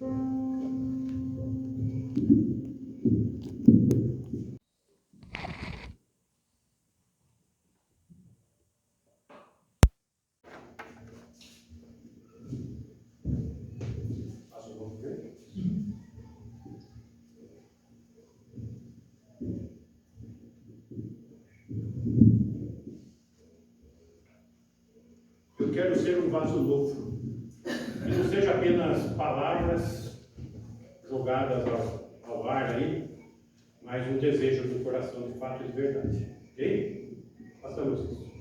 Eu quero ser um vaso novo, que não seja apenas palavras jogadas ao ar aí, mas um desejo do coração de fato e de verdade. Ok? Façamos isso.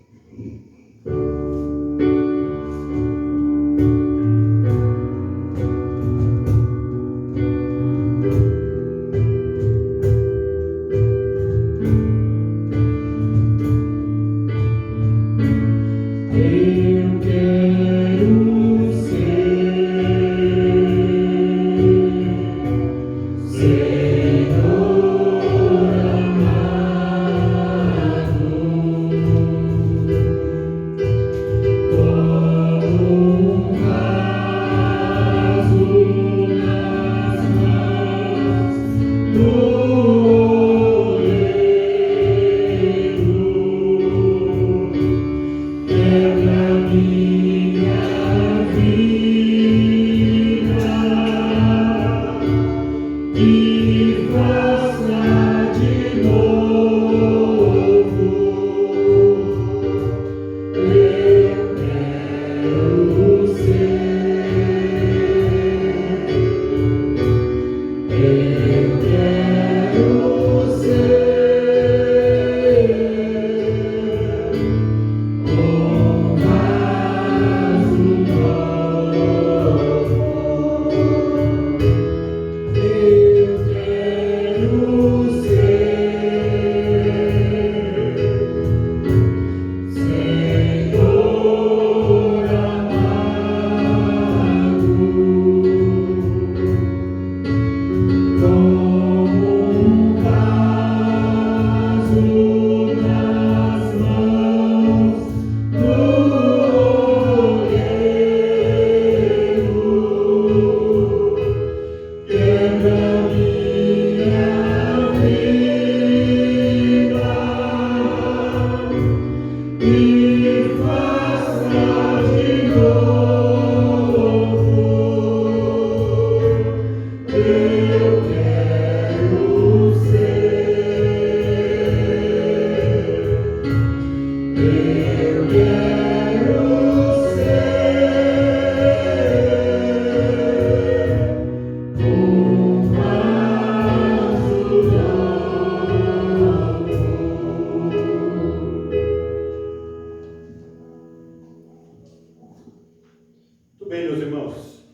Bem, meus irmãos,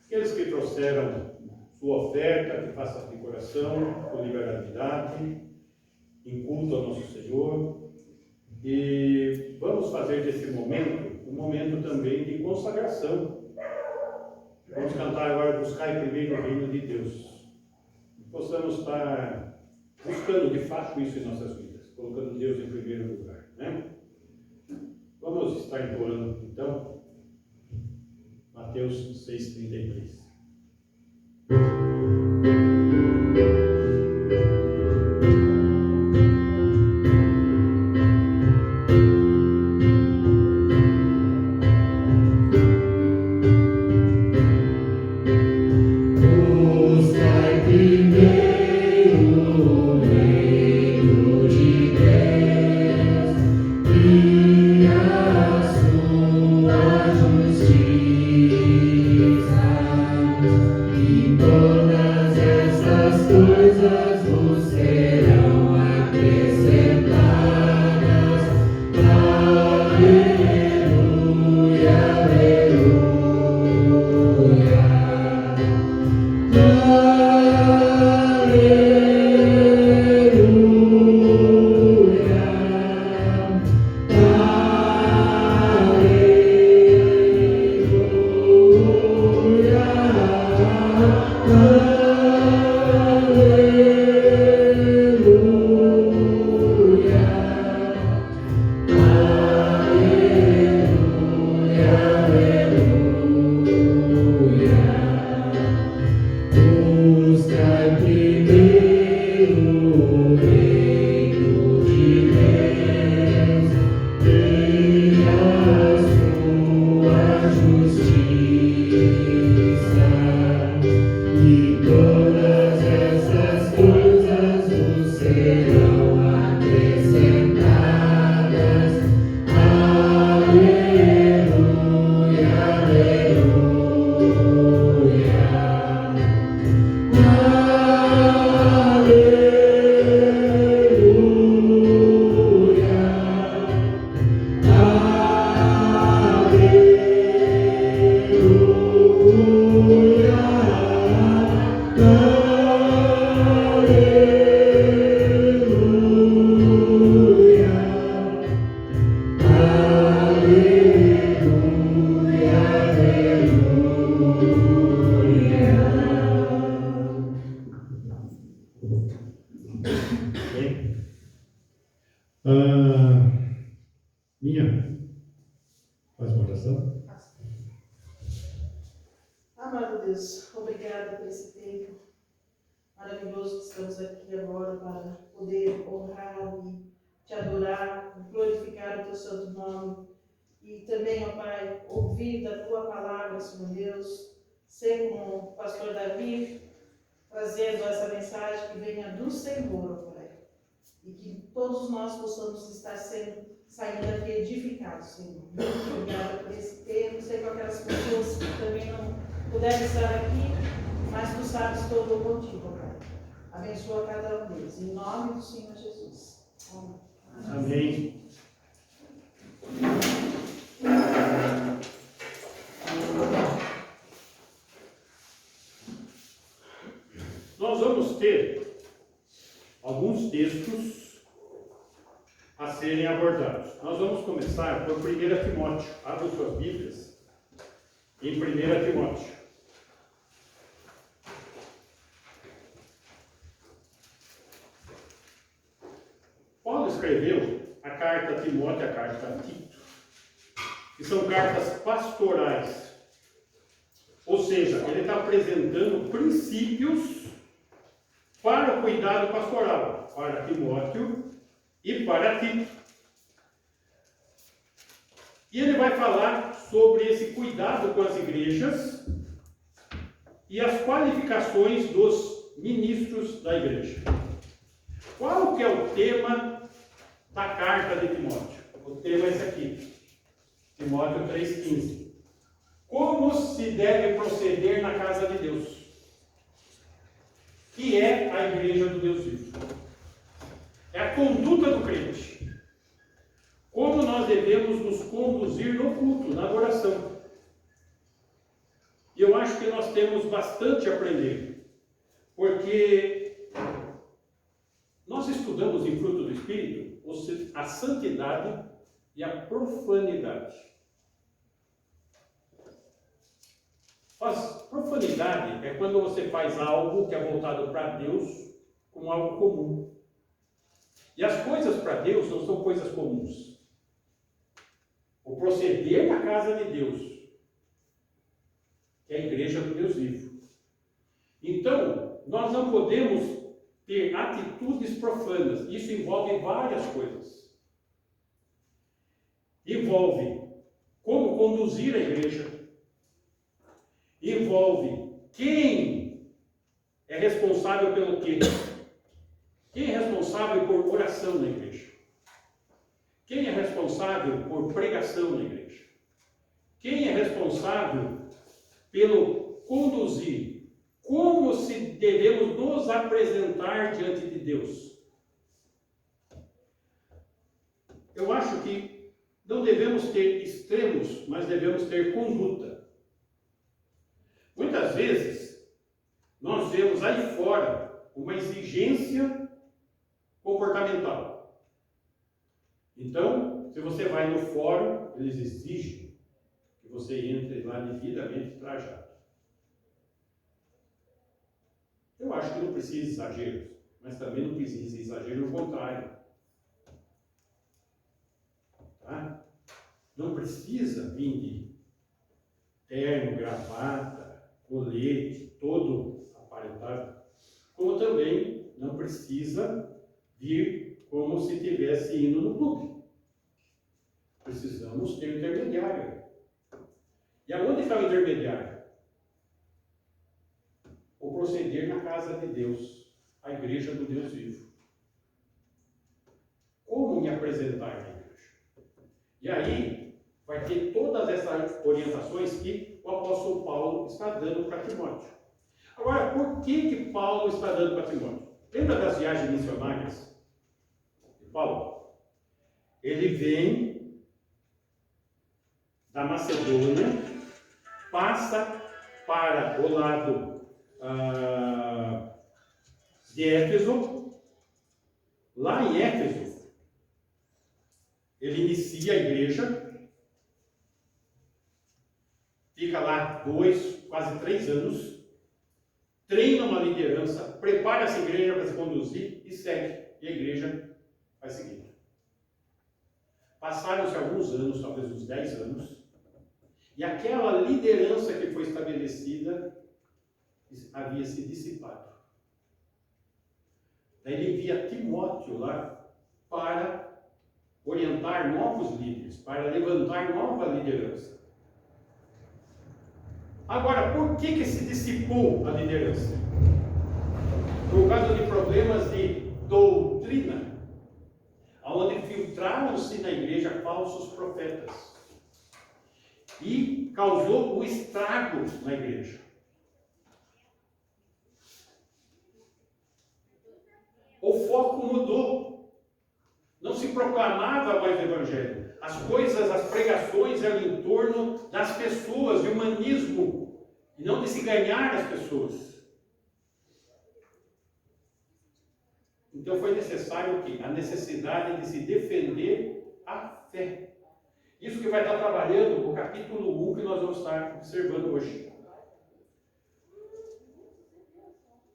aqueles que trouxeram sua oferta, que faça de coração, com liberalidade, em culto ao nosso Senhor, e vamos fazer desse momento um momento também de consagração. Vamos cantar agora, buscar primeiro o reino de Deus. Possamos estar buscando de fato isso em nossas vidas, colocando Deus em primeiro lugar, né? Vamos estar entoando então Mateus 6,33. Justiça Deus, obrigada por esse tempo maravilhoso que estamos aqui agora para poder honrar e te adorar, glorificar o teu santo nome. E também, ó Pai, ouvir da tua palavra, Senhor Deus, ser como o pastor Davi, trazendo essa mensagem que venha do Senhor, ó Pai. E que todos nós possamos estar saindo daqui edificados, Senhor. Muito obrigada por esse tempo. Sei com aquelas pessoas que também não puderam estar aqui, mas tu sabes que eu estou contigo, ó Pai. Abençoa cada um deles. Em nome do Senhor Jesus. Amém. Amém. Nós vamos ter alguns textos a serem abordados. Nós vamos começar por 1 Timóteo. Abra suas Bíblias em 1 Timóteo. Paulo escreveu a carta a Timóteo e a carta a Tito, que são cartas pastorais. Ou seja, ele está apresentando princípios para o cuidado pastoral, para Timóteo e para Tito. E ele vai falar sobre esse cuidado com as igrejas e as qualificações dos ministros da igreja. Qual que é o tema da carta de Timóteo? O tema é esse aqui, Timóteo 3,15. Como se deve proceder na casa de Deus, que é a igreja do Deus vivo. É a conduta do crente. Como nós devemos nos conduzir no culto, na adoração. E eu acho que nós temos bastante a aprender, porque nós estudamos em Fruto do Espírito a santidade e a profanidade. Mas profanidade é quando você faz algo que é voltado para Deus como algo comum. E as coisas para Deus não são coisas comuns. O proceder na casa de Deus, que é a igreja do Deus vivo. Então, nós não podemos ter atitudes profanas. Isso envolve várias coisas. Envolve como conduzir a igreja. Envolve quem é responsável pelo quê? Quem é responsável por oração na igreja? Quem é responsável por pregação na igreja? Quem é responsável pelo conduzir? Como se devemos nos apresentar diante de Deus? Eu acho que não devemos ter extremos, mas devemos ter conduta. Muitas vezes, nós vemos aí fora uma exigência comportamental. Então, se você vai no fórum, eles exigem que você entre lá devidamente trajado. Eu acho que não precisa de exageros, mas também não precisa de exagero no contrário. Tá? Não precisa vir de terno, gravata, colete, todo aparentado. Como também não precisa vir como se estivesse indo no clube. Precisamos ter um intermediário. E aonde está o intermediário? O proceder na casa de Deus, a igreja do Deus vivo. Como me apresentar na igreja? E aí, vai ter todas essas orientações que o apóstolo Paulo está dando para Timóteo. Agora, por que Paulo está dando para Timóteo? Lembra das viagens missionárias de Paulo? Ele vem da Macedônia, passa para o lado de Éfeso. Lá em Éfeso, ele inicia a igreja, fica lá 2, quase 3 anos, treina uma liderança, prepara essa igreja para se conduzir e segue. E a igreja vai seguindo. Passaram-se alguns anos, talvez uns 10 anos, e aquela liderança que foi estabelecida havia se dissipado. Daí ele envia Timóteo lá para orientar novos líderes, para levantar nova liderança. Agora, por que se dissipou a liderança? Por causa de problemas de doutrina, onde filtraram-se na igreja falsos profetas e causou o estrago na igreja. O foco mudou. Não se proclamava mais o evangelho. As coisas, as pregações eram em torno das pessoas, de humanismo, e não de se ganhar as pessoas. Então foi necessário o quê? A necessidade de se defender a fé. Isso que vai estar trabalhando o capítulo 1 que nós vamos estar observando hoje.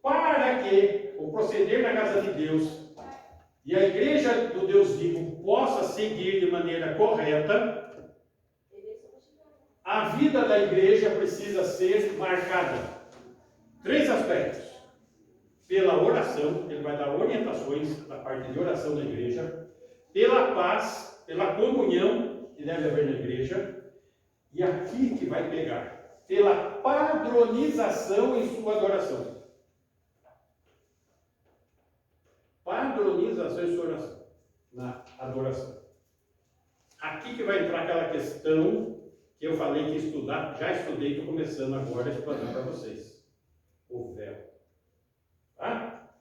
Para que o proceder na casa de Deus e a igreja do Deus vivo possa seguir de maneira correta, a vida da igreja precisa ser marcada. 3 aspectos. Pela oração, ele vai dar orientações da parte de oração da igreja, pela paz, pela comunhão que deve haver na igreja, e aqui que vai pegar, pela padronização em sua adoração. Padronização em sua oração, na adoração. Aqui que vai entrar aquela questão que eu falei que estudar, já estudei, estou começando agora a explanar para vocês. O véu. Tá?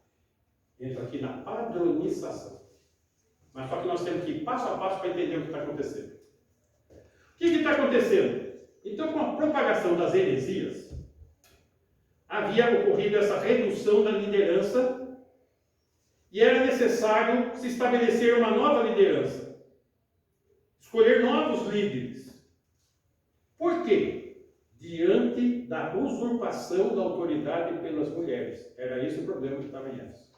Entra aqui na padronização. Mas só que nós temos que ir passo a passo para entender o que está acontecendo. O que está acontecendo? Então, com a propagação das heresias, havia ocorrido essa redução da liderança e era necessário se estabelecer uma nova liderança. Escolher novos líderes. Por quê? Diante da usurpação da autoridade pelas mulheres. Era esse o problema que estava em Éfeso.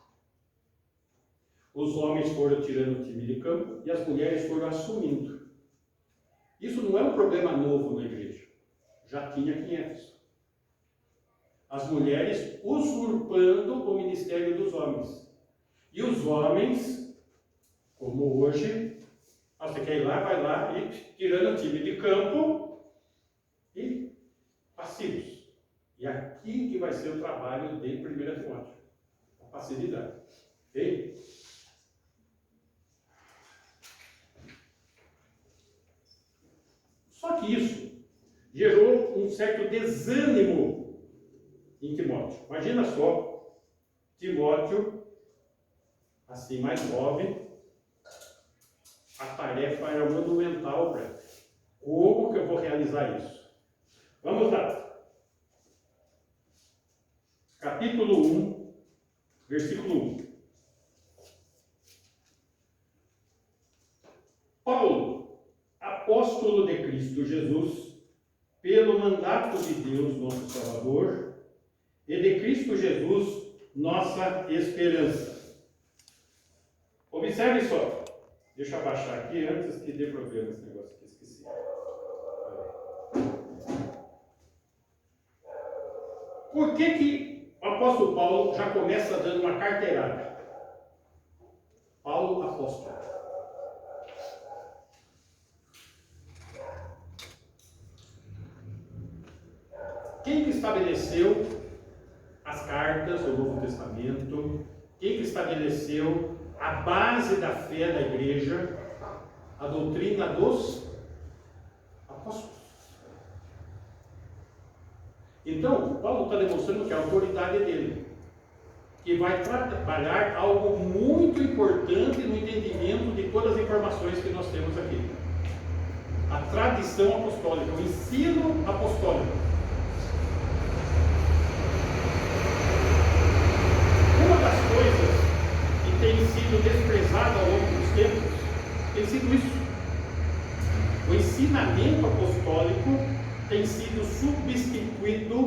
Os homens foram tirando o time de campo e as mulheres foram assumindo. Isso não é um problema novo na igreja. Já tinha aqui em Éfeso. As mulheres usurpando o ministério dos homens. E os homens, como hoje, você quer ir lá, vai lá e tirando o time de campo e passivos. E aqui que vai ser o trabalho de 1 Timóteo. A passividade. Ok? Só que isso gerou um certo desânimo em Timóteo. Imagina só, Timóteo, assim mais jovem, a tarefa era monumental para ele. Como que eu vou realizar isso? Vamos lá. Capítulo 1, versículo 1. Paulo, apóstolo de Cristo Jesus, pelo mandato de Deus, nosso Salvador, e de Cristo Jesus, nossa esperança. Observe só. Deixa eu abaixar aqui antes que dê problema esse negócio aqui, esqueci. Por que o apóstolo Paulo já começa dando uma carteirada? Paulo, apóstolo. Quem que estabeleceu as cartas do Novo Testamento? Quem que estabeleceu a base da fé da igreja? A doutrina dos apóstolos. Então, Paulo está demonstrando que a autoridade é dele, que vai trabalhar algo muito importante no entendimento de todas as informações que nós temos aqui. A tradição apostólica, o ensino apostólico. Uma das coisas que tem sido desprezada ao longo dos tempos tem sido isso. O ensinamento apostólico tem sido substituído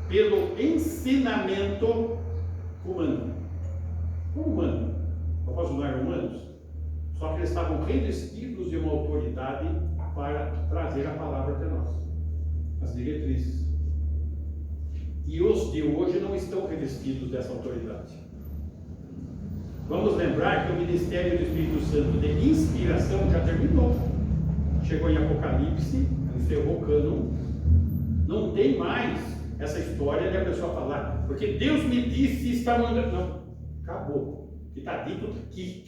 pelo ensinamento humano. Como humano? Após não eram humanos? Só que eles estavam revestidos de uma autoridade para trazer a palavra até nós. As diretrizes. E os de hoje não estão revestidos dessa autoridade. Vamos lembrar que o ministério do Espírito Santo de inspiração já terminou. Chegou em Apocalipse, encerrou o cânon. Não tem mais essa história de a pessoa falar, porque Deus me disse e está mandando. Não, acabou. O que está dito aqui.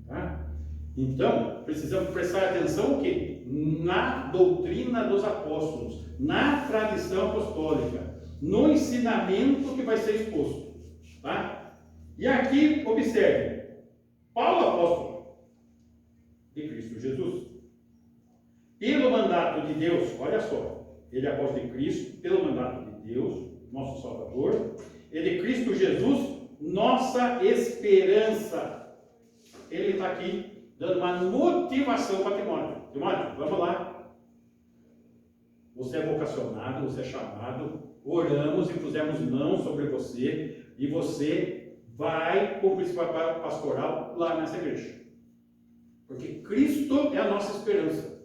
Tá? Então, precisamos prestar atenção o quê? Na doutrina dos apóstolos, na tradição apostólica, no ensinamento que vai ser exposto. Tá? E aqui, observe, Paulo apóstolo de Cristo Jesus, pelo mandato de Deus, olha só, ele é apóstolo de Cristo, pelo mandato de Deus, nosso Salvador, e de Cristo Jesus, nossa esperança. Ele está aqui dando uma motivação para Timóteo. Timóteo, vamos lá. Você é vocacionado, você é chamado, oramos e pusemos mão sobre você, e você vai cumprir esse papel pastoral lá nessa igreja. Porque Cristo é a nossa esperança.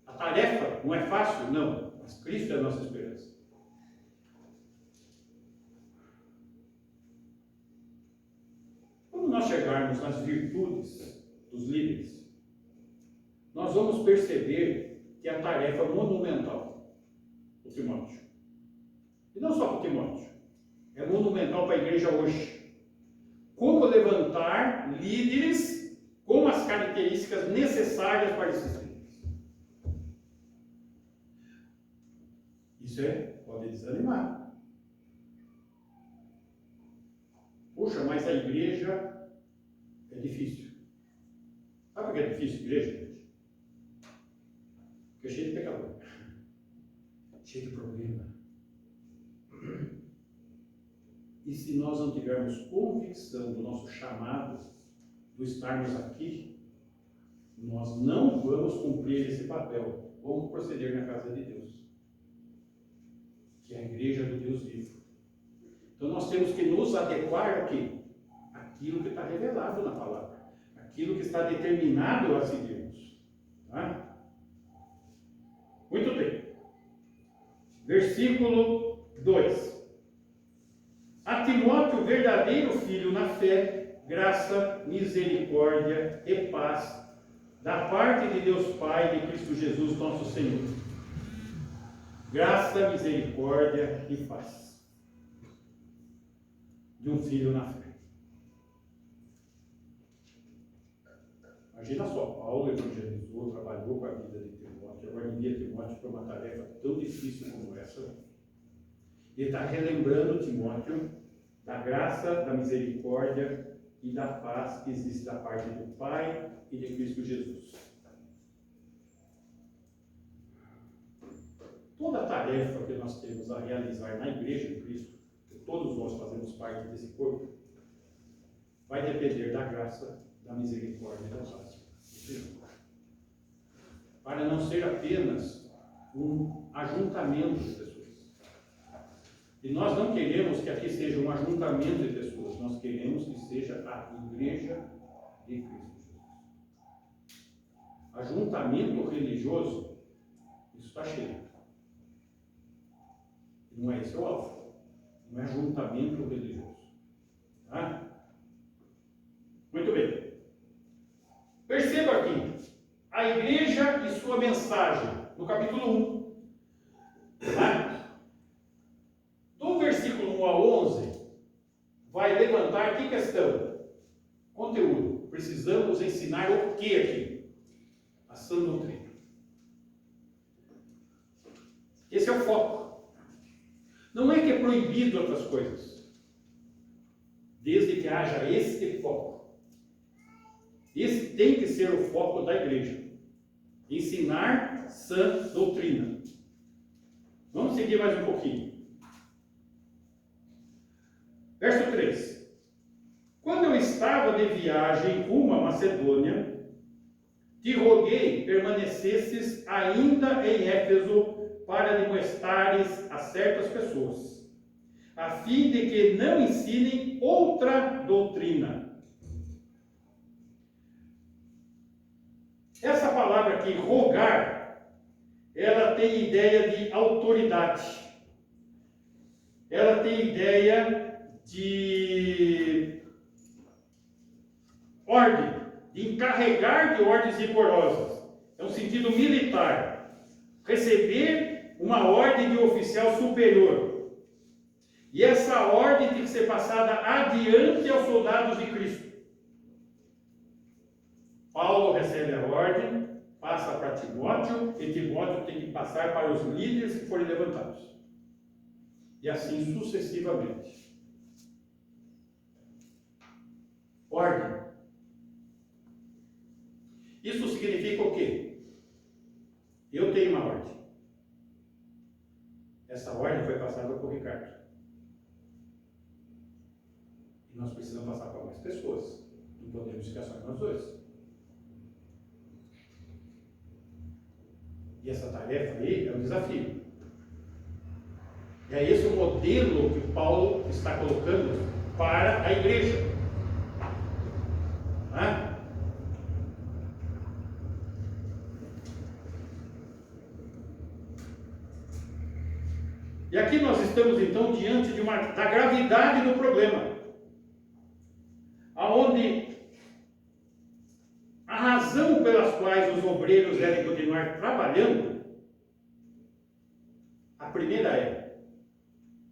A tarefa não é fácil, não, mas Cristo é a nossa esperança. Quando nós chegarmos nas virtudes dos líderes, nós vamos perceber que a tarefa monumental do Timóteo, e não só para o Timóteo, é monumental para a igreja hoje. Como levantar líderes com as características necessárias para esses líderes. Isso pode desanimar. Puxa, mas a igreja é difícil. Sabe por que é difícil a igreja, gente? Porque é cheio de pecador. Cheio de problema. E se nós não tivermos convicção do nosso chamado, do estarmos aqui, nós não vamos cumprir esse papel. Vamos proceder na casa de Deus, que é a igreja do Deus vivo. Então nós temos que nos adequar aqui, aquilo que está revelado na palavra, aquilo que está determinado a seguirmos. Tá? Muito bem. Versículo 2. A Timóteo, verdadeiro filho na fé, graça, misericórdia e paz, da parte de Deus Pai e de Cristo Jesus, nosso Senhor. Graça, misericórdia e paz. De um filho na fé. Imagina só, Paulo evangelizou, trabalhou com a vida de Timóteo, agora envia Timóteo para uma tarefa tão difícil como essa. Ele está relembrando Timóteo da graça, da misericórdia e da paz que existe da parte do Pai e de Cristo Jesus. Toda a tarefa que nós temos a realizar na igreja de Cristo, que todos nós fazemos parte desse corpo, vai depender da graça, da misericórdia e da paz. Para não ser apenas um ajuntamento de pessoas. E nós não queremos que aqui seja um ajuntamento de pessoas, nós queremos que seja a igreja de Cristo Jesus. Ajuntamento religioso, isso está cheio. Não é esse o alvo, não é ajuntamento religioso. Tá? Muito bem. Perceba aqui, a igreja e sua mensagem, no capítulo 1. Tá? Do versículo 1 a 11, vai levantar que questão? Conteúdo. Precisamos ensinar o que aqui? A sã doutrina. Esse é o foco. Não é que é proibido outras coisas, desde que haja esse foco. Esse tem que ser o foco da igreja. Ensinar sã doutrina. Vamos seguir mais um pouquinho. Verso 3. Quando eu estava de viagem rumo à Macedônia, te roguei permanecesses ainda em Éfeso para demonstrares a certas pessoas, a fim de que não ensinem outra doutrina. Essa palavra aqui, rogar, ela tem ideia de autoridade. Ela tem ideia de ordem, de encarregar de ordens rigorosas. É um sentido militar. Receber uma ordem de oficial superior. E essa ordem tem que ser passada adiante aos soldados de Cristo. Paulo recebe a ordem, passa para Timóteo, e Timóteo tem que passar para os líderes que forem levantados. E assim sucessivamente. Ordem. Isso significa o quê? Eu tenho uma ordem. Essa ordem foi passada por Ricardo. E nós precisamos passar para mais pessoas. Não podemos ficar só nós dois. E essa tarefa aí é um desafio. E é esse o modelo que Paulo está colocando para a igreja. E aqui nós estamos então diante da gravidade do problema, aonde a razão pelas quais os obreiros devem continuar trabalhando, a primeira é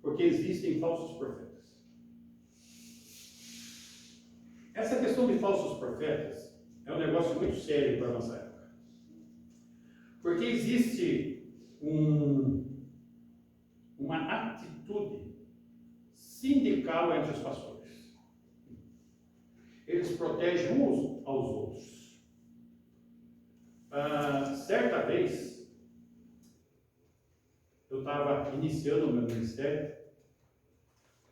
porque existem falsos profetas. Essa questão de falsos profetas é um negócio muito sério para a nossa época, porque existe uma atitude sindical entre os pastores. Eles protegem uns aos outros. Certa vez, eu estava iniciando o meu ministério,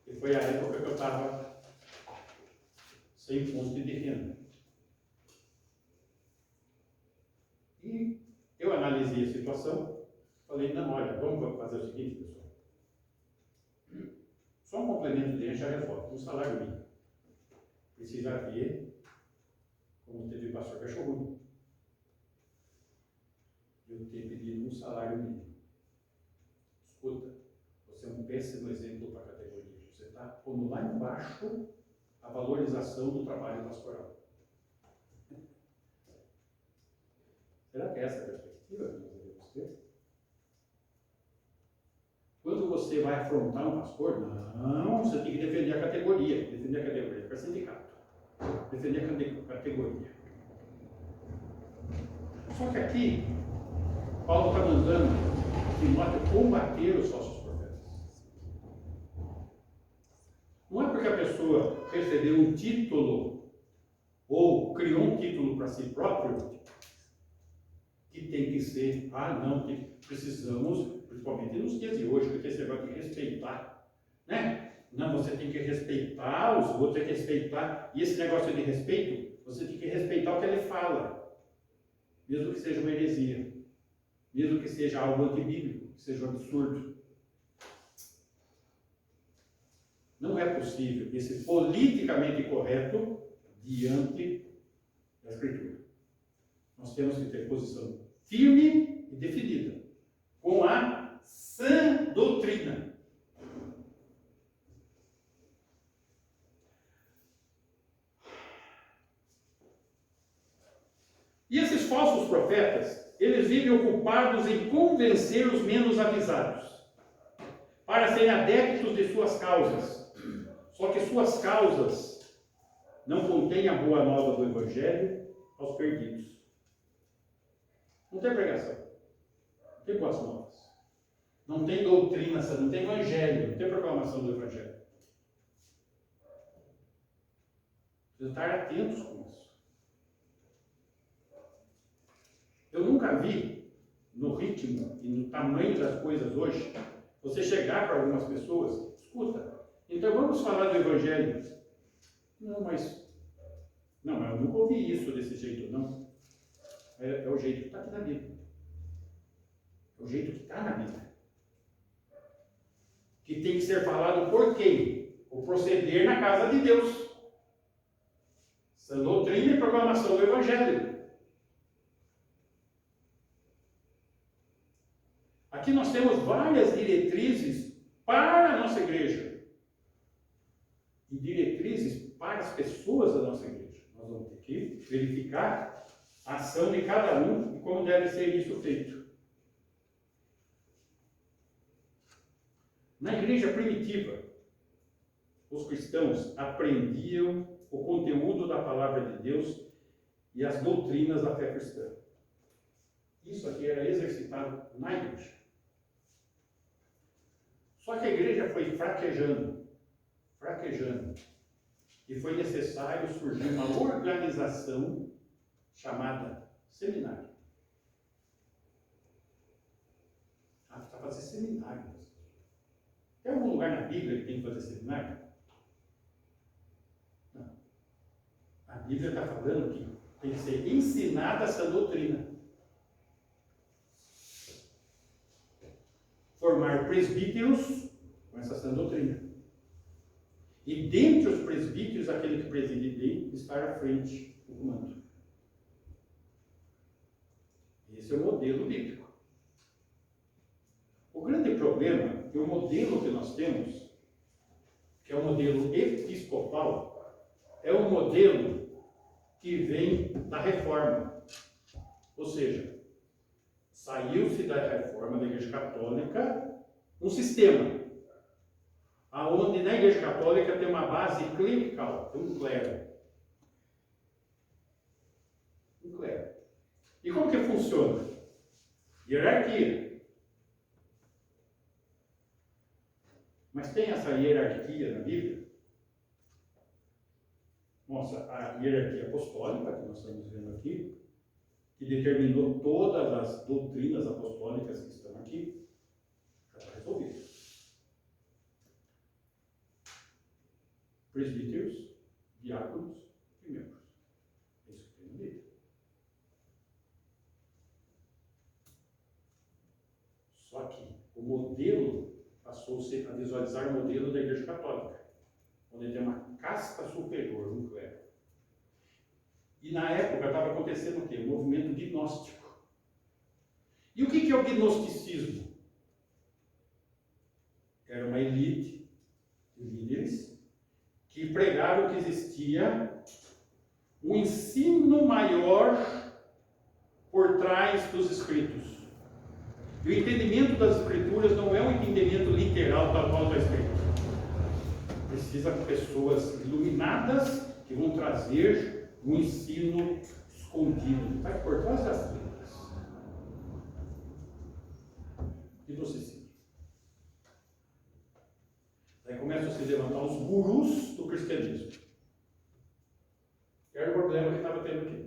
e foi a época que eu estava sem fonte de renda. E eu analisei a situação, falei, não, olha, vamos fazer o seguinte, pessoal. Só um complemento de renda já resolve, um salário mínimo. Precisa ver como teve o pastor Cachorro. Eu ter pedido um salário mínimo. Escuta, você é um péssimo exemplo para a categoria. Você está pondo lá embaixo a valorização do trabalho pastoral. Será que é essa a perspectiva que nós devemos ter? Quando você vai afrontar um pastor, não, você tem que defender a categoria. Defender a categoria para sindicato. Defender a categoria. Só que aqui, Paulo está mandando Timóteo combater os falsos profetas. Não é porque a pessoa recebeu um título ou criou um título para si próprio que tem que ser, não, precisamos, principalmente nos dias de hoje, porque esse negócio de respeitar, né? Não, você tem que respeitar os outros, tem que respeitar, e esse negócio de respeito, você tem que respeitar o que ele fala, mesmo que seja uma heresia, mesmo que seja algo antibíblico, que seja um absurdo. Não é possível esse politicamente correto diante da Escritura. Nós temos que ter posição firme e definida, com a sã doutrina. E esses falsos profetas, eles vivem ocupados em convencer os menos avisados, para serem adeptos de suas causas. Só que suas causas não contêm a boa nova do Evangelho aos perdidos. Não tem pregação, não tem boas novas, não tem doutrina, não tem Evangelho, não tem proclamação do Evangelho. Precisam estar atentos com isso. Eu nunca vi, no ritmo e no tamanho das coisas hoje, você chegar para algumas pessoas, escuta, então vamos falar do Evangelho. Não, mas eu nunca ouvi isso desse jeito, não. É o jeito que está aqui na Bíblia. É o jeito que está na Bíblia. Que tem que ser falado por quem? O proceder na casa de Deus. Essa doutrina e proclamação do Evangelho. Aqui nós temos várias diretrizes para a nossa igreja e diretrizes para as pessoas da nossa igreja. Nós vamos ter que verificar a ação de cada um e como deve ser isso feito. Na igreja primitiva, os cristãos aprendiam o conteúdo da palavra de Deus e as doutrinas da fé cristã. Isso aqui era exercitado na igreja. Só que a igreja foi fraquejando, e foi necessário surgir uma organização chamada seminário. Precisa fazer seminário. Tem algum lugar na Bíblia que tem que fazer seminário? Não. A Bíblia está falando que tem que ser ensinada essa doutrina. Formar presbíteros com essa sã doutrina. E dentre os presbíteros, aquele que preside bem, estar à frente do comando. Esse é o modelo bíblico. O grande problema é que o modelo que nós temos, que é o modelo episcopal, é um modelo que vem da reforma. Ou seja, saiu-se da reforma da Igreja Católica um sistema, aonde na Igreja Católica tem uma base clerical, tem um clero. Um clero. E como que funciona? Hierarquia. Mas tem essa hierarquia na Bíblia? Mostra a hierarquia apostólica, que nós estamos vendo aqui, que determinou todas as doutrinas apostólicas que estão aqui. Já está resolvido. Presbíteros, diáconos e membros. É isso que tem na Bíblia. Só que o modelo passou-se a visualizar o modelo da Igreja Católica, onde tem uma casta superior, um clero. E na época estava acontecendo o quê? Um movimento gnóstico. E o que é o gnosticismo? Era uma elite de líderes que pregaram que existia um ensino maior por trás dos escritos. E o entendimento das escrituras não é um entendimento literal tal qual está escrito. Precisa de pessoas iluminadas que vão trazer um ensino escondido, está por trás das letras. Gnosticismo. Aí começam a se levantar os gurus do cristianismo. Era o problema que estava tendo aqui.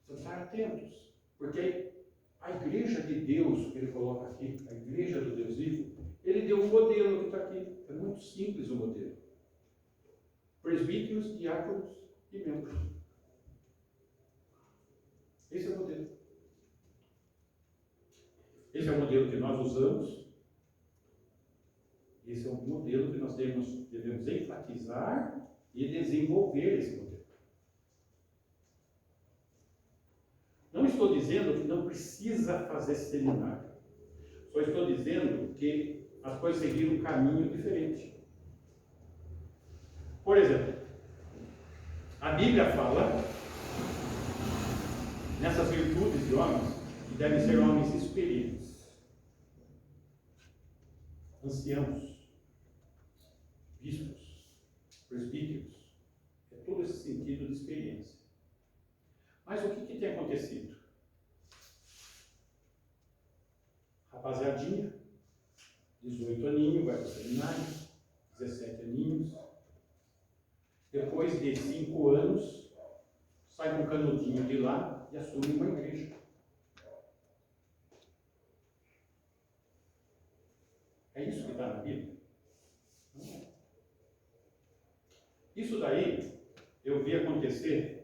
Estar atentos, porque a igreja de Deus, que ele coloca aqui, a igreja do Deus vivo, ele deu um modelo que está aqui. É muito simples o modelo. Presbíteros, diáconos e membros. Esse é o modelo. Esse é o modelo que nós usamos. Esse é o modelo que nós devemos enfatizar e desenvolver esse modelo. Não estou dizendo que não precisa fazer seminário. Só estou dizendo que as coisas seguiram um caminho diferente. Por exemplo, a Bíblia fala nessas virtudes de homens que devem ser homens experientes, anciãos, bispos, presbíteros. É todo esse sentido de experiência. Mas o que tem acontecido? Rapaziadinha, 18 aninhos, vai para o seminário, 17 aninhos. Depois de 5 anos, sai com um canudinho de lá e assume uma igreja. É isso que está na Bíblia? Não é. Isso daí eu vi acontecer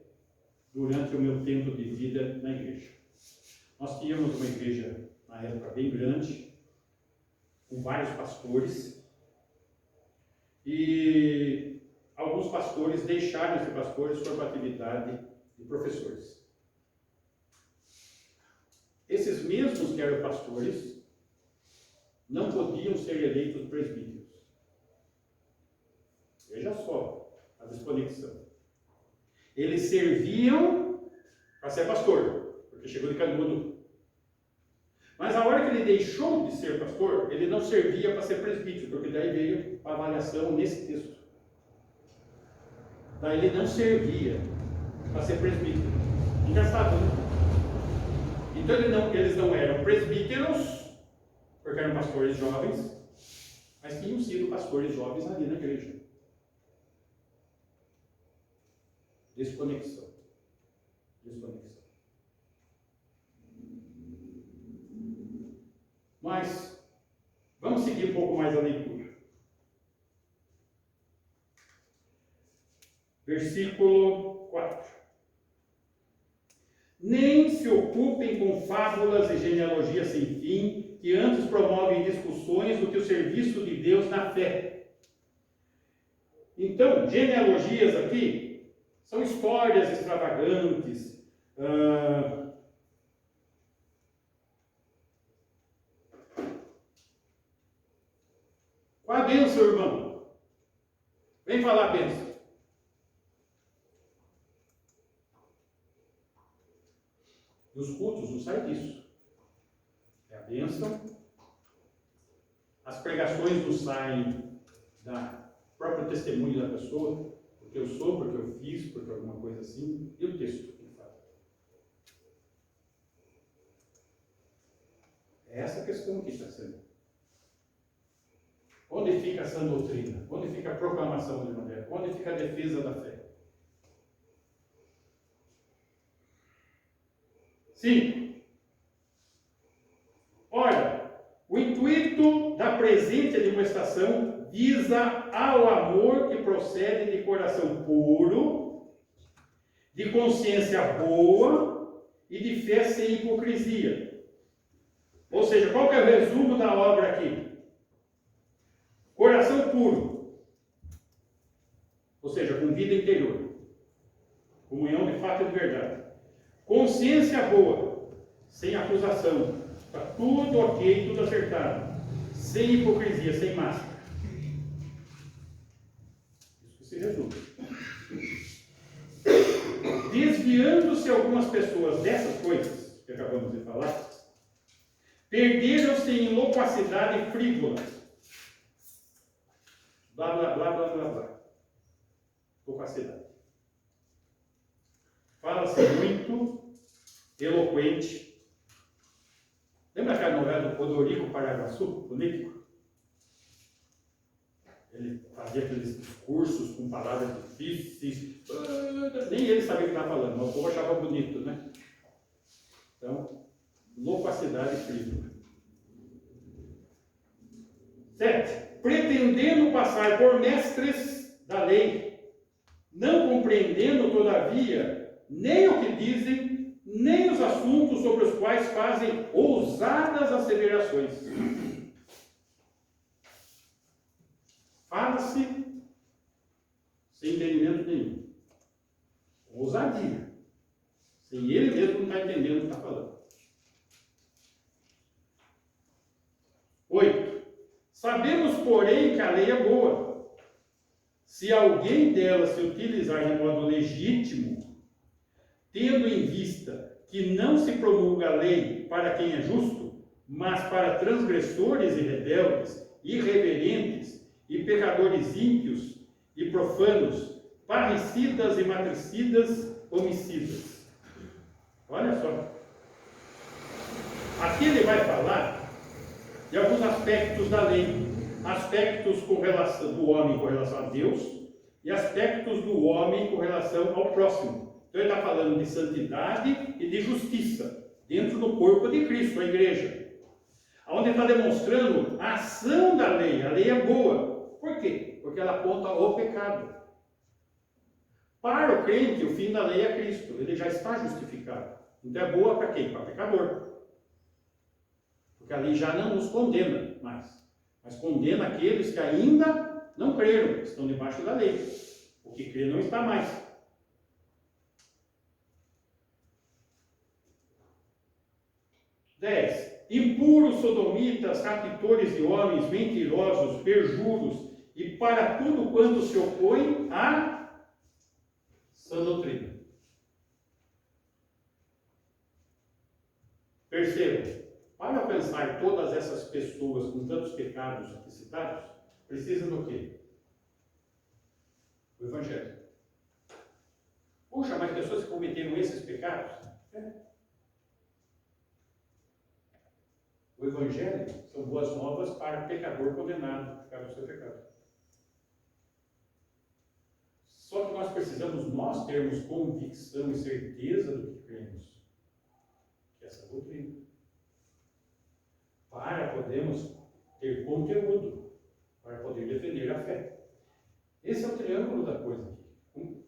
durante o meu tempo de vida na igreja. Nós tínhamos uma igreja, na época, bem grande, com vários pastores, e alguns pastores deixaram de ser pastores por atividade de professores. esses mesmos que eram pastores não podiam ser eleitos presbíteros. Veja só a desconexão. Eles serviam para ser pastor, porque chegou de canudo. Mas a hora que ele deixou de ser pastor, ele não servia para ser presbítero, porque daí veio a avaliação nesse texto. Daí ele não servia para ser presbítero. Engraçado, né? Então eles não eram presbíteros, porque eram pastores jovens, mas tinham sido pastores jovens ali na igreja. Desconexão. Mas, vamos seguir um pouco mais a leitura. Versículo 4. Nem se ocupem com fábulas e genealogias sem fim, que antes promovem discussões do que o serviço de Deus na fé. Então, genealogias aqui são histórias extravagantes, Qual a bênção, irmão? Vem falar a bênção. E os cultos não saem disso. É a bênção. As pregações não saem da próprio testemunho da pessoa, porque eu sou, porque eu fiz, porque alguma coisa assim. E o texto que fala. É essa questão que está sendo. Onde fica a sã doutrina? Onde fica a proclamação do Evangelho? Onde fica a defesa da fé? Sim. Ora, o intuito da presente demonstração visa ao amor que procede de coração puro, de consciência boa e de fé sem hipocrisia. Ou seja, qual que é o resumo da obra aqui? Coração puro, ou seja, com vida interior, comunhão de fato e de verdade. Consciência boa, sem acusação, está tudo ok, tudo acertado, sem hipocrisia, sem máscara. Isso que se resume. Desviando-se algumas pessoas dessas coisas que acabamos de falar, perderam-se em loquacidade frívola. Blá, blá, blá, blá, blá, blá. Loquacidade. Fala-se muito, eloquente. Lembra aquela novela do Odorico Paraguaçu, o Nítico? Ele fazia aqueles discursos com palavras difíceis. Nem ele sabia o que estava falando, mas o povo achava bonito, né? Então, loquacidade frívola. 7. Pretendendo passar por mestres da lei, não compreendendo, todavia, nem o que dizem, nem os assuntos sobre os quais fazem ousadas asseverações. Fala-se sem entendimento nenhum. Ousadia. Sem ele mesmo não está entendendo o que está falando. 8. Sabemos, porém, que a lei é boa. Se alguém dela se utilizar de modo legítimo, tendo em vista que não se promulga a lei para quem é justo, mas para transgressores e rebeldes, irreverentes e pecadores ímpios e profanos, parricidas e matricidas, homicidas. Olha só. Aqui ele vai falar de alguns aspectos da lei, aspectos com relação do homem com relação a Deus e aspectos do homem com relação ao próximo. Então ele está falando de santidade e de justiça dentro do corpo de Cristo, a igreja, onde está demonstrando a ação da lei. A lei é boa. Por quê? Porque ela aponta o pecado. Para o crente, o fim da lei é Cristo. Ele já está justificado. Então é boa para quem? Para pecador. Porque a lei já não nos condena mais, mas condena aqueles que ainda não creram, que estão debaixo da lei. O que crê não está mais. 10. Impuros, sodomitas, captores de homens, mentirosos, perjuros, e para tudo quanto se opõe à sã doutrina. Percebam, para alcançar todas essas pessoas com tantos pecados aqui citados, precisa do quê? O Evangelho. Puxa, mas pessoas que cometeram esses pecados? O Evangelho são boas novas para o pecador condenado por causa do seu pecado. Só que nós precisamos, nós termos convicção e certeza do que cremos. Que é essa doutrina. Para podermos ter conteúdo, para poder defender a fé. Esse é o triângulo da coisa aqui.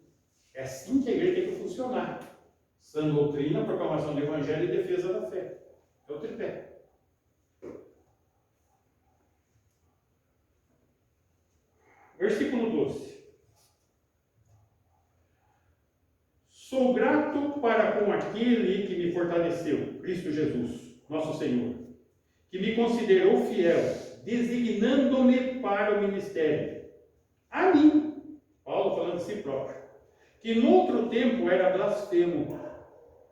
É assim que a igreja tem que funcionar. Sã doutrina, proclamação do Evangelho e defesa da fé. É o tripé. Versículo 12. Sou grato para com aquele que me fortaleceu, Cristo Jesus, nosso Senhor, que me considerou fiel, designando-me para o ministério. A mim, Paulo falando de si próprio, que noutro tempo era blasfemo,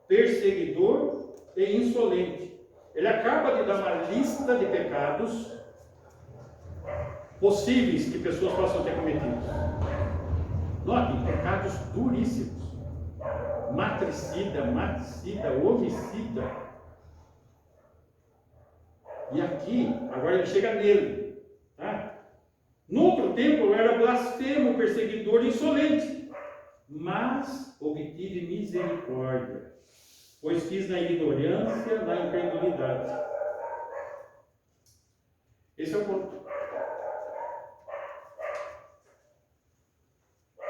perseguidor e insolente. Ele acaba de dar uma lista de pecados possíveis que pessoas possam ter cometido. Notem, pecados duríssimos. Matricida, homicida. E aqui, agora ele chega nele. Tá? No outro tempo eu era blasfemo, perseguidor, insolente. Mas obtive misericórdia, pois fiz na ignorância, na incredulidade. Esse é o ponto.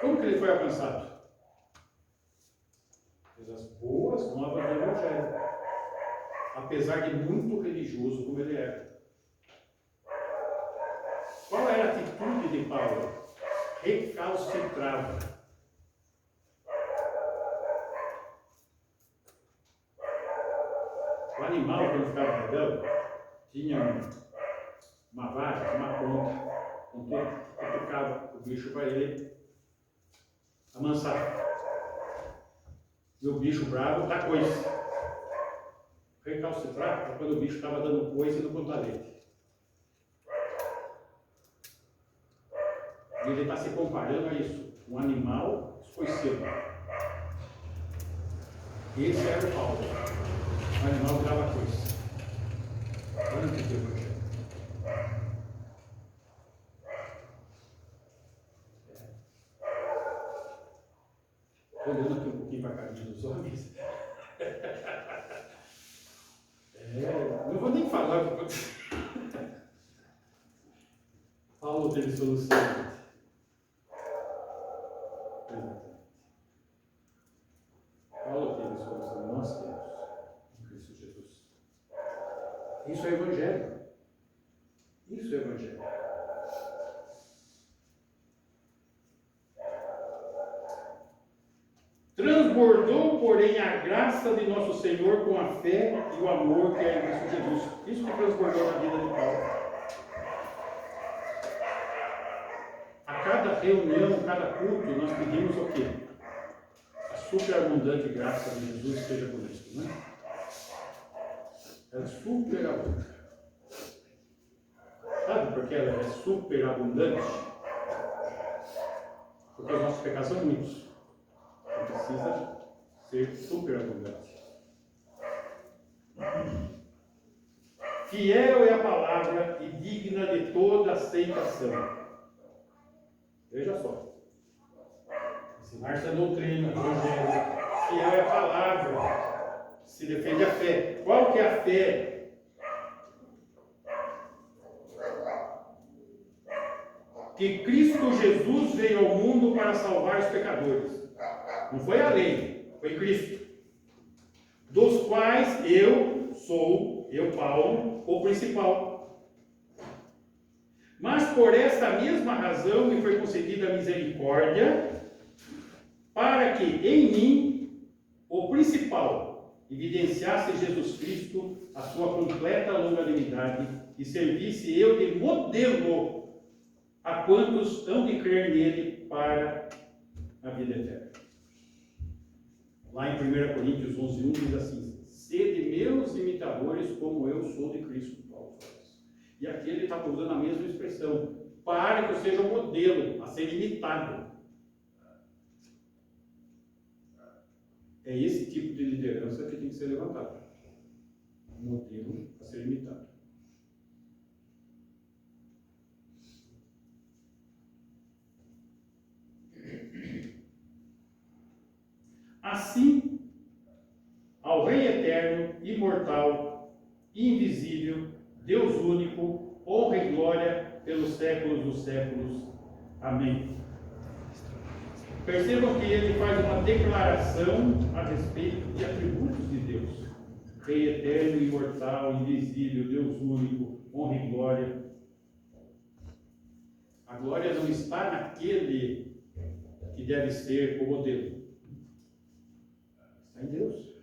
Como que ele foi alcançado? As boas novas do Evangelho, apesar de muito religioso como ele era. Qual era a atitude de Paulo? Recalcitrava. O animal, quando ficava rebelde, tinha uma vara, uma ponta, com que tocava o bicho para ele amansar. E o bicho bravo dá coice. Recalcitrar é quando o bicho estava dando coice no contalete. E ele está se comparando a isso. Um animal escoiceiro. Esse era o Paulo. O animal dava coice. Olha o que tem o projeto. Olhando aqui um pouquinho para a carinha dos homens. Não vou nem falar o que aconteceu. Paulo teve solução. Exatamente. Paulo teve solução. Nós temos em Cristo Jesus. Isso é Evangelho. Isso é Evangelho. Transbordou, porém, a graça de nosso Senhor com a fé e o amor que é em Cristo Jesus. Isso que transbordou na vida de Paulo. A cada reunião, cada culto, nós pedimos o quê? A superabundante graça de Jesus esteja conosco, não é? Ela é superabundante. Sabe por que ela é superabundante? Porque os nossos pecados são muitos. Precisa ser superabundante. Fiel é a palavra e digna de toda aceitação. Veja só. Ensinar-se a doutrina, o Evangelho. Fiel é a palavra. Se defende a fé. Qual que é a fé? Que Cristo Jesus veio ao mundo para salvar os pecadores. Não foi a lei, foi Cristo. Dos quais eu, Paulo, o principal. Mas por esta mesma razão me foi concedida a misericórdia, para que em mim, o principal, evidenciasse Jesus Cristo a sua completa longanimidade e servisse eu de modelo a quantos hão de crer nele para a vida eterna. Lá em 1 Coríntios 11:1 diz assim: sede meus imitadores como eu sou de Cristo. Paulo faz. E aqui ele está usando a mesma expressão, para que eu seja um modelo a ser imitado. É esse tipo de liderança que tem que ser levantado. Um modelo a ser imitado. Assim, ao Rei eterno, imortal, invisível, Deus único, honra e glória pelos séculos dos séculos. Amém. Percebam que ele faz uma declaração a respeito de atributos de Deus. Rei eterno, imortal, invisível, Deus único, honra e glória. A glória não está naquele que deve ser o modelo. Está em Deus.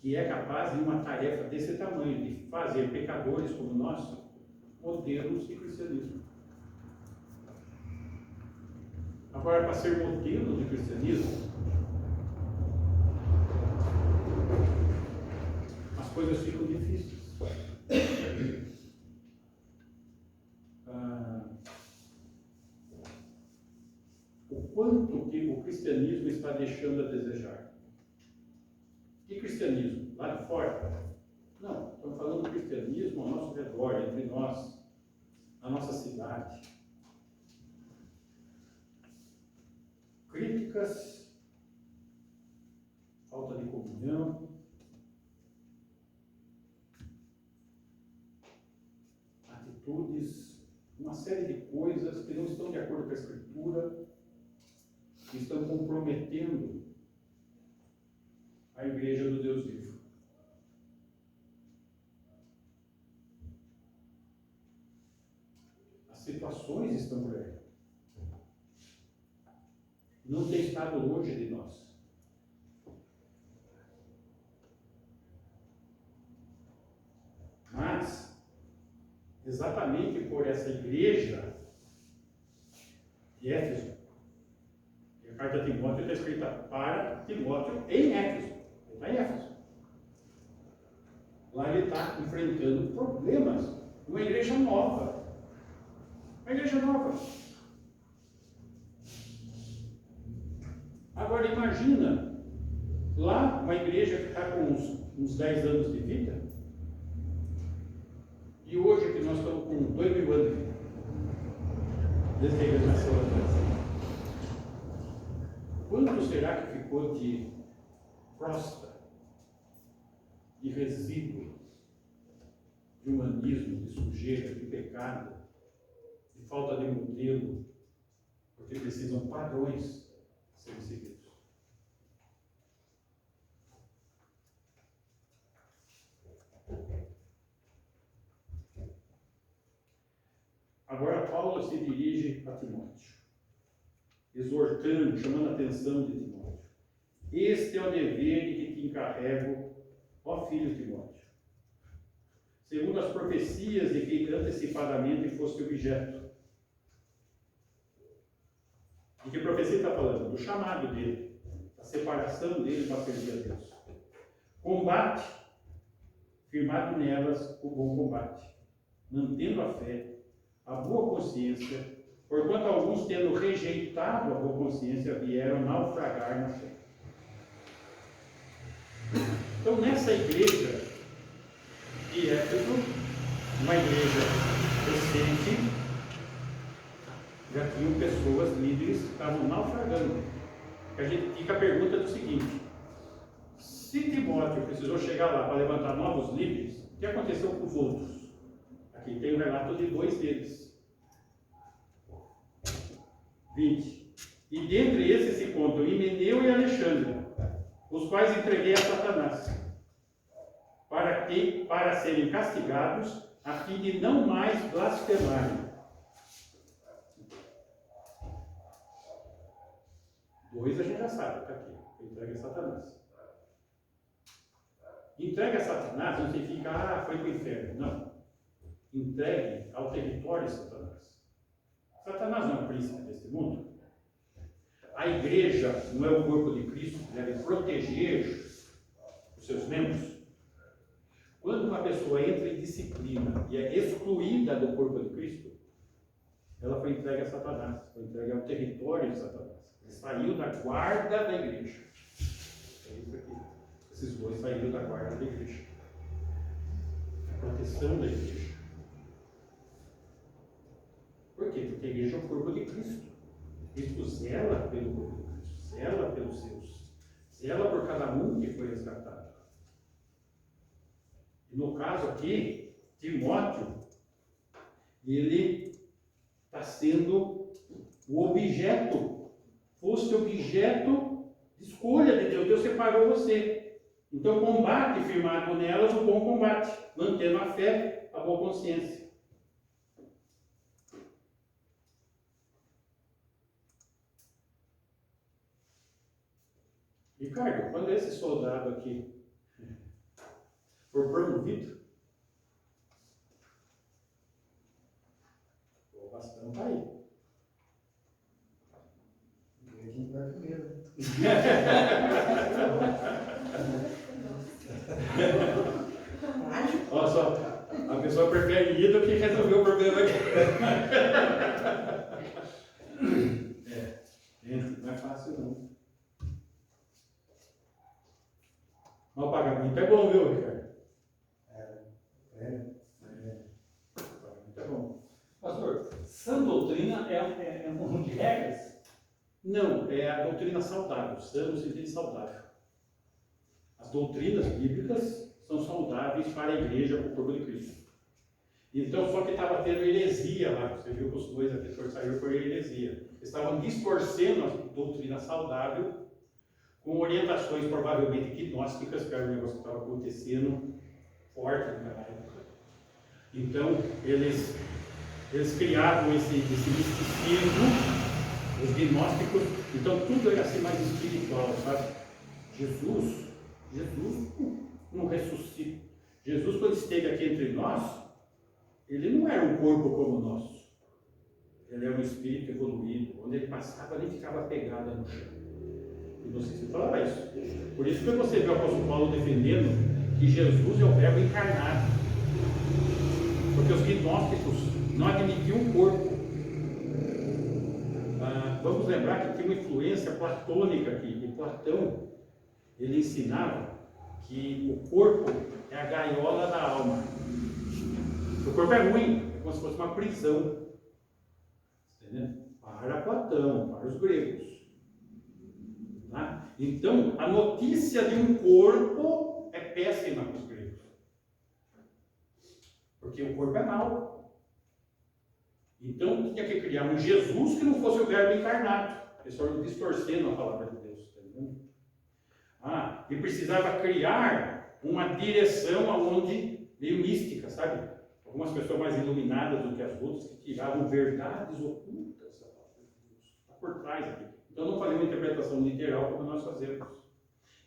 Que é capaz de uma tarefa desse tamanho, de fazer pecadores como nós, modelos de cristianismo. Agora, para ser modelo de cristianismo, as coisas ficam difíceis. O quanto que o cristianismo está deixando a desejar. Que cristianismo? Lá de fora? Não, estamos falando do cristianismo ao nosso redor, entre nós, na nossa cidade. Críticas, falta de comunhão, atitudes, uma série de coisas que não estão de acordo com a Escritura, que estão comprometendo a igreja do Deus vivo. As situações estão por aí. Não tem estado longe de nós. Mas, exatamente por essa igreja de Éfeso, e a carta de Timóteo está escrita para Timóteo em Éfeso. Ele está em Éfeso. Lá ele está enfrentando problemas. Uma igreja nova. Uma igreja nova. Agora imagina, lá uma igreja que está com uns 10 anos de vida, e hoje que nós estamos com 2.000 anos de vida, desde que a igreja nasceu atrás. Quanto será que ficou de crosta, de resíduo, de humanismo, de sujeira, de pecado, de falta de modelo, porque precisam padrões serem seguidos. Agora Paulo se dirige a Timóteo, exortando, chamando a atenção de Timóteo. Este é o dever de que te encarrego, ó filho Timóteo, segundo as profecias de que antecipadamente foste objeto. De que profecia está falando? Do chamado dele, da separação dele para servir a Deus. Combate, firmado nelas, o bom combate, mantendo a fé, a boa consciência, porquanto alguns, tendo rejeitado a boa consciência, vieram naufragar na fé. Então, nessa igreja de Éfeso, uma igreja recente, já tinham pessoas, líderes, que estavam naufragando. A gente fica a pergunta do seguinte: se Timóteo precisou chegar lá para levantar novos líderes, o que aconteceu com os outros? Aqui tem o relato de 2 deles. 20. E dentre esses se contam Himeneu e Alexandre, os quais entreguei a Satanás, para serem castigados, a fim de não mais blasfemarem. 2 a gente já sabe, está aqui, entregue a Satanás. Entregue a Satanás não significa, foi para o inferno. Não. Entregue ao território de Satanás. Satanás não é o príncipe deste mundo. A igreja não é o corpo de Cristo que deve proteger os seus membros. Quando uma pessoa entra em disciplina e é excluída do corpo de Cristo, ela foi entregue a Satanás, foi entregue ao território de Satanás. Ele saiu da guarda da igreja. É isso aqui. Esses dois saíram da guarda da igreja. A proteção da igreja. Por quê? Porque a igreja é o corpo de Cristo. Cristo zela pelo corpo de Cristo, zela pelos seus, zela por cada um que foi resgatado. E no caso aqui, Timóteo, ele está sendo o objeto, fosse objeto de escolha de Deus. Deus separou você. Então combate firmado nelas o bom combate, mantendo a fé, a boa consciência. Ricardo, quando esse soldado aqui for promovido, o bastão está aí. Quem vai primeiro? Olha só, a pessoa prefere ir do que resolver o problema aqui. Gente, não é fácil não. Mas o pagamento é bom, viu, Ricardo? O pagamento é bom. Pastor, sã doutrina é um conjunto de regras? Não, é a doutrina saudável, sã no sentido saudável. As doutrinas bíblicas são saudáveis para a igreja, para o corpo de Cristo. Então, só que estava tendo heresia lá, você viu que os dois aqui saíram por heresia. Estavam distorcendo a doutrina saudável com orientações provavelmente gnósticas, que era um negócio que estava acontecendo forte naquela época. Então, eles criavam esse misticismo, os gnósticos. Então, tudo era assim mais espiritual, sabe? Jesus não ressuscita. Jesus, quando esteve aqui entre nós, ele não era um corpo como o nosso. Ele era um espírito evoluído. Onde ele passava, ele ficava pegado no chão. E não sei se falava isso. Por isso que você vê o apóstolo Paulo defendendo que Jesus é o verbo encarnado. Porque os gnósticos não admitiam um corpo. Vamos lembrar que tem uma influência platônica aqui. E Platão, ele ensinava que o corpo é a gaiola da alma. O corpo é ruim, é como se fosse uma prisão. Entendeu? Para Platão, para os gregos. Tá? Então, a notícia de um corpo é péssima para os gregos. Porque o corpo é mau. Então, tinha que criar um Jesus que não fosse o verbo encarnado. Eles foram distorcendo a palavra de Deus. Tá entendendo? E precisava criar uma direção aonde meio mística, sabe? Algumas pessoas mais iluminadas do que as outras que tiravam verdades ocultas da palavra de Deus. Está por trás aqui. Então não faziam uma interpretação literal como nós fazemos.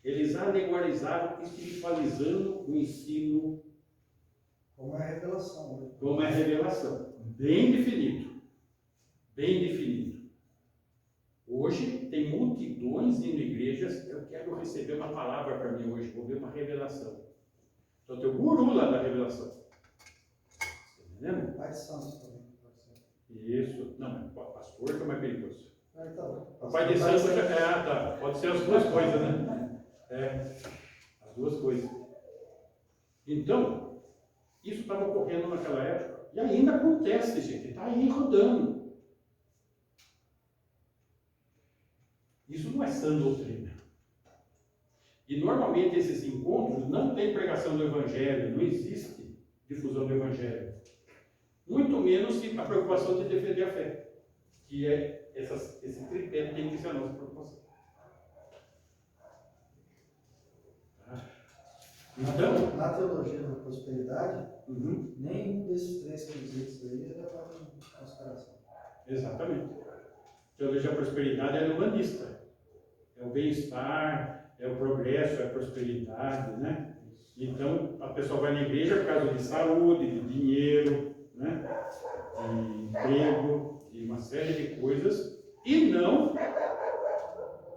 Eles alegorizavam, espiritualizando o ensino. Como é a revelação, né? Como é a revelação. Bem definido. Bem definido. Hoje tem multidões indo em igrejas. Eu quero receber uma palavra para mim hoje. Vou ver uma revelação. Então tem o guru lá da revelação. Entendeu? Pai de santos também. Isso. Não, pastor que é mais perigoso. Então, O pai de santo tá. Pode ser as duas coisas, né? As duas coisas. Então, isso estava ocorrendo naquela época. E ainda acontece, gente. Está aí rodando. Isso não é sã doutrina. E normalmente esses encontros não tem pregação do Evangelho, não existe difusão do Evangelho. Muito menos a preocupação de defender a fé, que é esse tripé tem que ser a nossa preocupação. Então, na teologia da prosperidade, nenhum desses três quesitos aí é levado em consideração. Exatamente. A teologia da prosperidade é humanista. É o bem-estar, é o progresso, é a prosperidade, né? Então, a pessoa vai na igreja por causa de saúde, de dinheiro, né? De emprego, de uma série de coisas, e não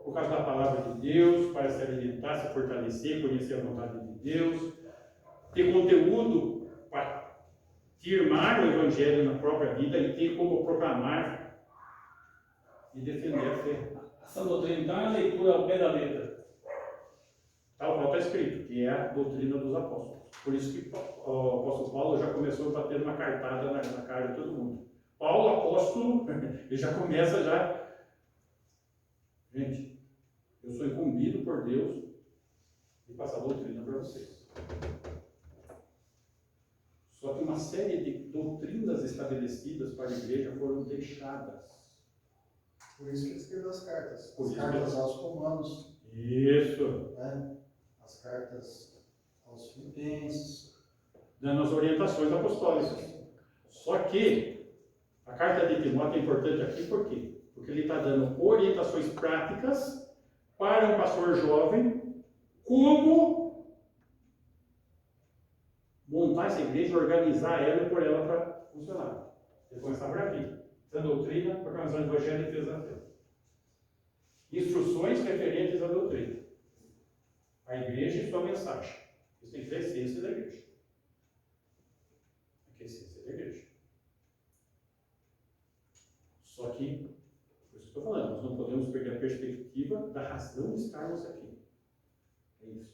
por causa da palavra de Deus, para se alimentar, se fortalecer, conhecer a vontade de Deus, ter conteúdo para firmar o Evangelho na própria vida e ter como proclamar e defender a fé. A sã doutrina, então, é a leitura ao pé da letra. Tal qual está escrito, que é a doutrina dos apóstolos. Por isso que o apóstolo Paulo já começou a bater uma cartada na cara de todo mundo. Paulo, apóstolo, ele já começa já. Gente, eu sou incumbido por Deus de passar doutrina para vocês. Só que uma série de doutrinas estabelecidas para a igreja foram deixadas. Por isso que ele escreveu as cartas. Por As isso cartas que- aos Romanos, Isso. né? As cartas aos Filipenses. Dando as orientações apostólicas. Só que a carta de Timóteo é importante aqui por quê? Porque ele está dando orientações práticas para um pastor jovem como montar essa igreja, organizar ela e pôr ela para funcionar. Ele começar por aqui. Sã doutrina, proclamação do Evangelho e defesa da fé. Instruções referentes à doutrina. A igreja e sua mensagem. Isso tem que ser a essência da igreja. Tem que ser a essência da igreja. Só que, por isso que eu estou falando, nós não podemos perder a perspectiva da razão de estarmos aqui. É isso.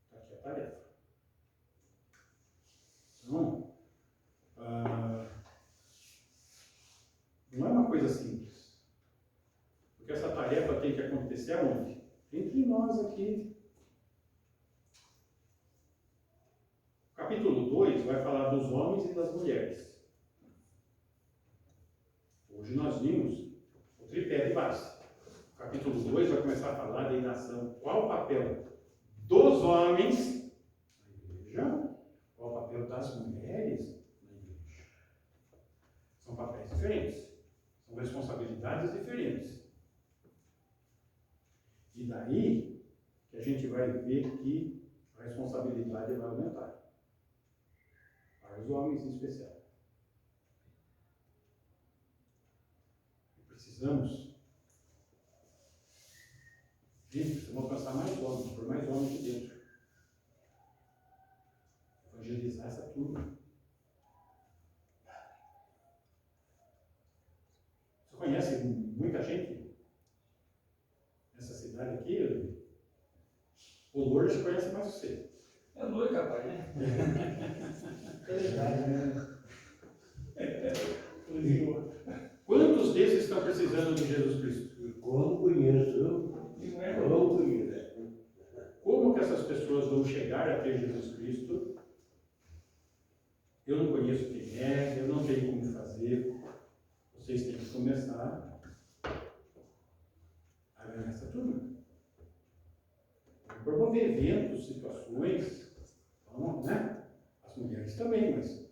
Está aqui a tarefa. Então, não é uma coisa simples. Porque essa tarefa tem que acontecer aonde? Entre nós aqui. O capítulo 2 vai falar dos homens e das mulheres. Hoje nós vimos o tripé de base. O capítulo 2 vai começar a falar da nação. Qual o papel dos homens na igreja? Qual o papel das mulheres na igreja? São papéis diferentes. São responsabilidades diferentes. E daí que a gente vai ver que a responsabilidade vai aumentar. Para os homens em especial. Precisamos alcançar mais homens, por mais homens de dentro. Evangelizar essa turma. Você conhece muita gente nessa cidade aqui? O Lourdes conhece mais você. É doido, capaz, né? É verdade, né? Quantos desses estão precisando de Jesus Cristo? Como conheço, Não é? como conheço. Como que essas pessoas vão chegar a ter Jesus Cristo? Eu não conheço quem é, eu não tenho como fazer. Vocês têm que começar a ganhar essa turma. Promover eventos, situações, então, né? As mulheres também, mas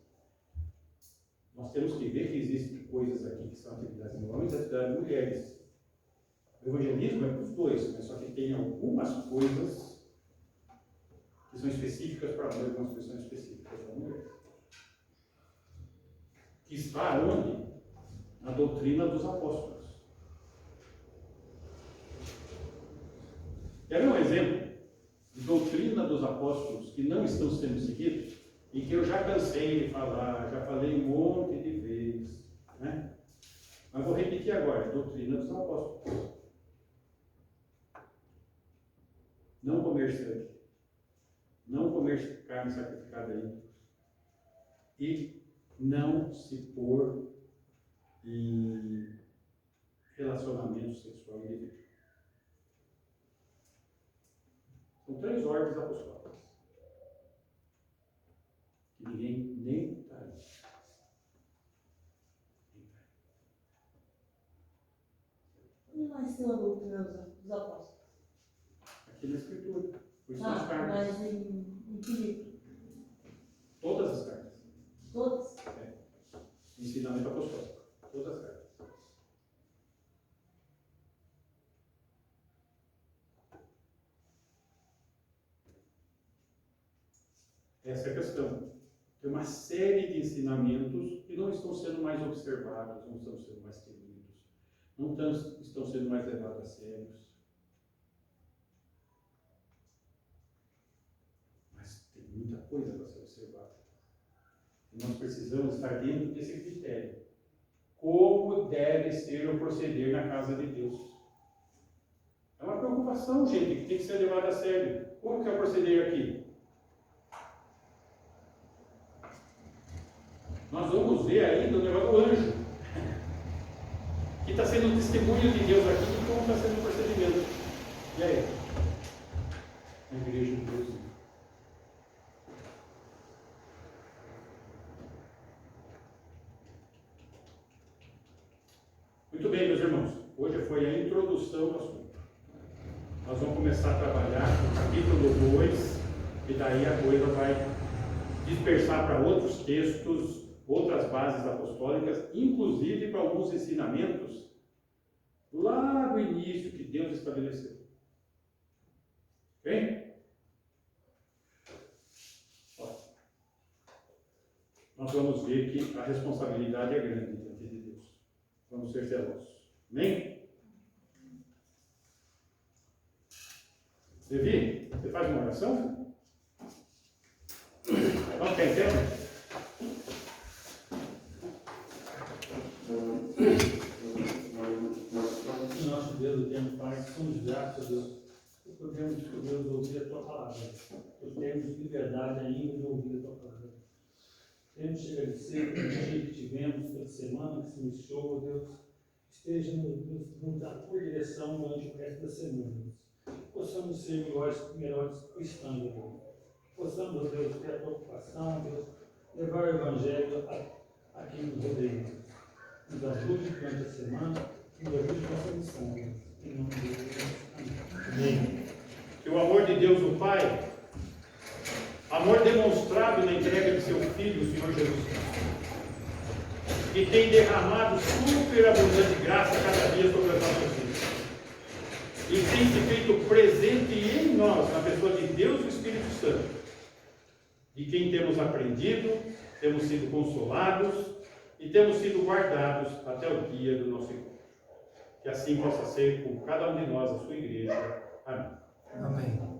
nós temos que ver que existem coisas aqui que são atividades de homens e atividades de mulheres. O evangelismo é para os dois, mas só que tem algumas coisas que são específicas para homens, algumas coisas são específicas para mulheres. Que está onde? Na doutrina dos apóstolos. Quer ver um exemplo de doutrina dos apóstolos que não estão sendo seguidos e que eu já cansei de falar, já falei um monte de vezes, né? Mas vou repetir agora, doutrina dos apóstolos. Não comer sangue, não comer carne sacrificada aí e não se pôr em relacionamento sexual indevido. São 3 ordens apostólicas. Que ninguém nem está aí. Onde nasceu a doutrina dos apóstolos? Aqui na Escritura. Por isso as cartas. Mas em que livro? Todas as cartas. Todos? Ensinamento apostólico. Todas as cartas. Essa é a questão. Tem uma série de ensinamentos que não estão sendo mais observados, não estão sendo mais queridos, estão sendo mais levados a sério. Mas tem muita coisa para ser observada. E nós precisamos estar dentro desse critério. Como deve ser o proceder na casa de Deus? É uma preocupação, gente, que tem que ser levada a sério. Como que é o proceder aqui? Nós vamos ver ainda o negócio do anjo, que está sendo um testemunho de Deus aqui de como está sendo o procedimento. E aí? A igreja de Deus. Muito bem, meus irmãos. Hoje foi a introdução ao assunto. Nós vamos começar a trabalhar no capítulo 2, e daí a coisa vai dispersar para outros textos, outras bases apostólicas, inclusive para alguns ensinamentos lá do início que Deus estabeleceu. Bem? Nós vamos ver que a responsabilidade é grande diante de Deus. Vamos ser zelosos. Amém? Levi, você faz uma oração? Não tem tempo? Nosso Deus, Deus Pai, somos gratos a Deus. E podemos, Deus, ouvir a Tua palavra. Nós temos liberdade ainda de ouvir a Tua palavra. Queremos te agradecer pelo dia que tivemos, pela semana que se iniciou, Deus. Esteja nos dando por direção durante o resto da semana. Possamos ser melhores cristãos, Deus. Possamos, Deus, ter a preocupação, Deus, levar o Evangelho a quem nos rodeia. Nos ajude durante a semana e nos ajude com essa missão. Em nome de Jesus. Amém. Que o amor de Deus, o Pai, amor demonstrado na entrega de seu Filho, o Senhor Jesus Cristo, que tem derramado superabundante graça cada dia sobre as nossas vidas, e tem se feito presente em nós, na pessoa de Deus e do Espírito Santo, de quem temos aprendido, temos sido consolados e temos sido guardados até o dia do nosso encontro. Que assim possa ser com cada um de nós, a sua igreja. Amém. Amém.